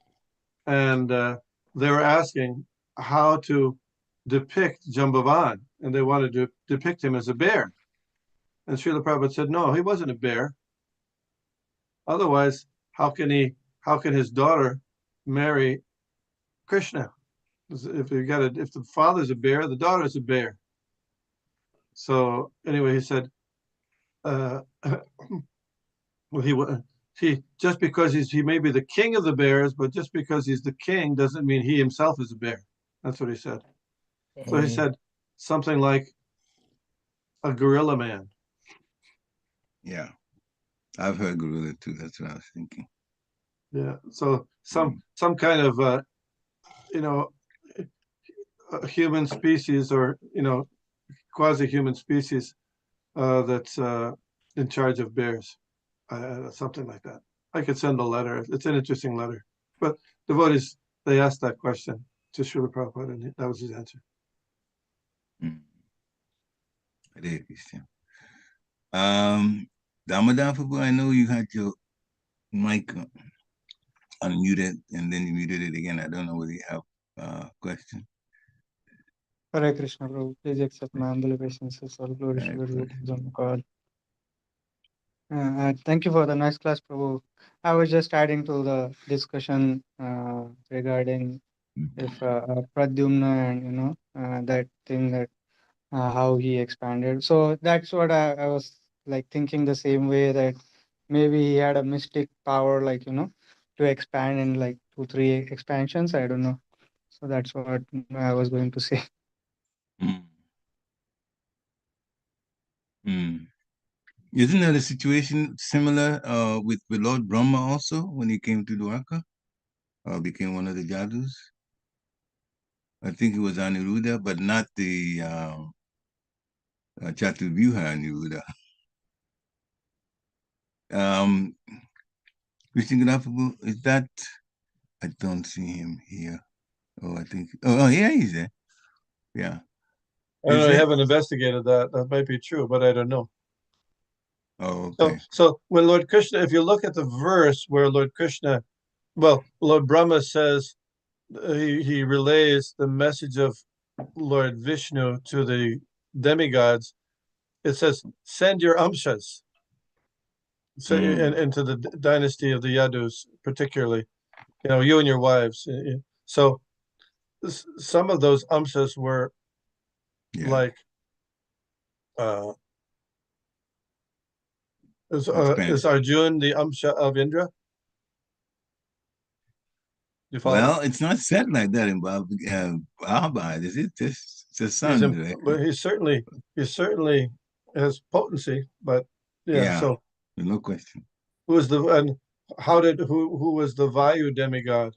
and they were asking how to depict Jambavan, and they wanted to depict him as a bear. And Srila Prabhupada said, no, he wasn't a bear. Otherwise, how can his daughter marry Krishna? If the father's a bear, the daughter's a bear. So anyway, he said, well, he just because he may be the king of the bears, but just because he's the king doesn't mean he himself is a bear. That's what he said. So he said something like a gorilla man. Yeah, I've heard gorilla too. That's what I was thinking. Yeah. So some kind of a human species or quasi-human species that's in charge of bears. Something like that. I could send a letter. It's an interesting letter. But devotees, they asked that question to Srila Prabhupada, and that was his answer. Hare Krishna. Damodar Prabhu, I know you had your mic unmuted and then you muted it again. I don't know whether you have a question. Hare Krishna, Prabhu. Please accept my humble obeisances. All glory to your devotees on the call. Thank you for the nice class, Prabhu. I was just adding to the discussion regarding if Pradyumna and that thing that how he expanded. So that's what I was like thinking the same way, that maybe he had a mystic power, to expand in like 2-3 expansions. I don't know. So that's what I was going to say. Isn't that a situation similar with Lord Brahma also when he came to Dwarka? Became one of the Jadus? I think it was Aniruddha, but not the Chaturvyuha Aniruddha. Krishna is that? I don't see him here. Oh, I think. Oh, yeah, he's there. Yeah. I don't know. I haven't investigated that. That might be true, but I don't know. Oh, okay. So when Lord Krishna, if you look at the verse where Lord Krishna, Lord Brahma says he relays the message of Lord Vishnu to the demigods. It says, "Send your amshas." So, into the dynasty of the Yadus, particularly, you and your wives. So some of those amshas were like, is Arjun the amsha of Indra? You follow? Well, it's not said like that in Bhagavad, is it? Just the sun directly. He certainly has potency, but yeah. Yeah, So no question. who was the Vayu demigod?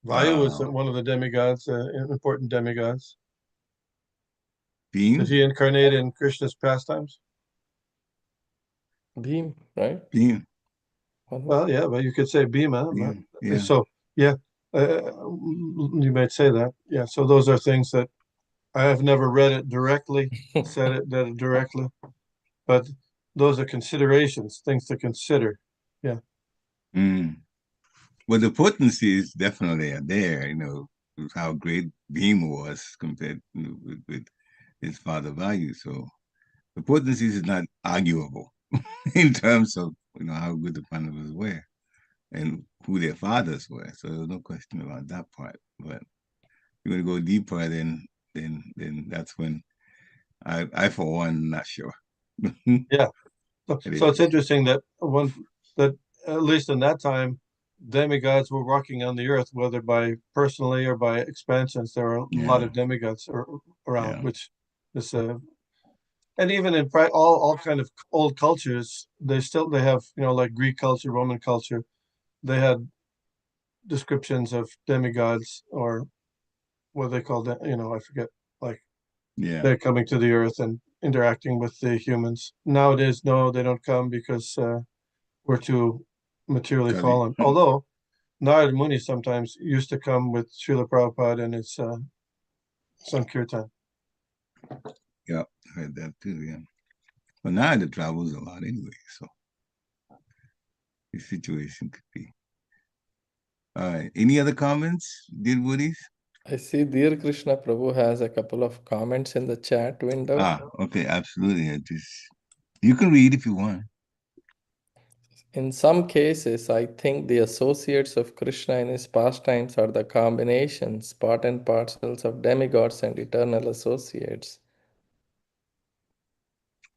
Vayu was one of the demigods, important demigods. Beam? Did he incarnate in Krishna's pastimes? Bhim, right? Beam. Well, yeah, but you could say Bhima. Beam. Yeah. So, yeah, you might say that. Yeah, so those are things that I have never read it directly, said it directly, but those are considerations, things to consider. Yeah. Mm. Well, the potencies definitely are there, with how great Bhima was compared with his father Vayu. So the potencies is not arguable in terms of how good the Pandavas were and who their fathers were. So there's no question about that part. But you're going to go deeper, then that's when I for one, not sure. Yeah. So it's interesting that at least in that time, demigods were walking on the earth, whether by personally or by expansions. There were a lot of demigods around, which is and even in all kind of old cultures, they have like Greek culture, Roman culture, they had descriptions of demigods, or what they called it, I forget, like they're coming to the earth and interacting with the humans. Nowadays, no, they don't come because we're too materially fallen. Although Narad Muni sometimes used to come with Srila Prabhupada and his Sankirtan. Yeah, I heard that too, yeah. But now the travels a lot anyway, so the situation could be. All right. Any other comments, dear Woodies? I see Dear Krishna Prabhu has a couple of comments in the chat window. Okay, absolutely. You can read if you want. In some cases, I think the associates of Krishna in his pastimes are the combinations, part and parcels of demigods and eternal associates.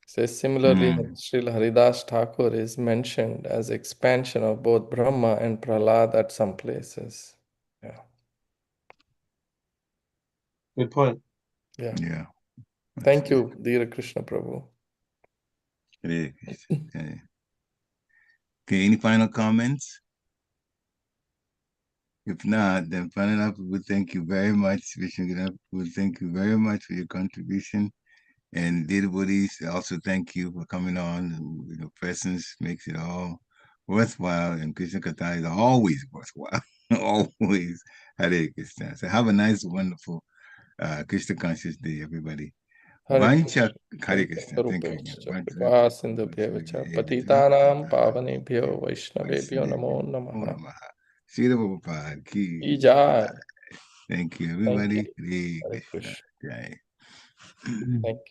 Says similarly, Srila Haridas Thakur is mentioned as expansion of both Brahma and Prahlad at some places. Yeah. Good point. Yeah. Yeah. Thank you, Dear Krishna Prabhu. Okay, any final comments? If not, then Prananatha would thank you very much. Vishnu would thank you very much for your contribution. And dear Woodies, also thank you for coming on. Your presence makes it all worthwhile, and Krishna Katha is always worthwhile. Always. Hare Krishna. So have a nice, wonderful Krishna conscious day, everybody. Vancha Hare Krishna. Thank you again. Patitanam pavanebhyo Vaishnavebhyo namo namaha. Srila Prabhupada ki Jai. Thank you, everybody. Thank you. Hare Krishna. Jai. Thank you.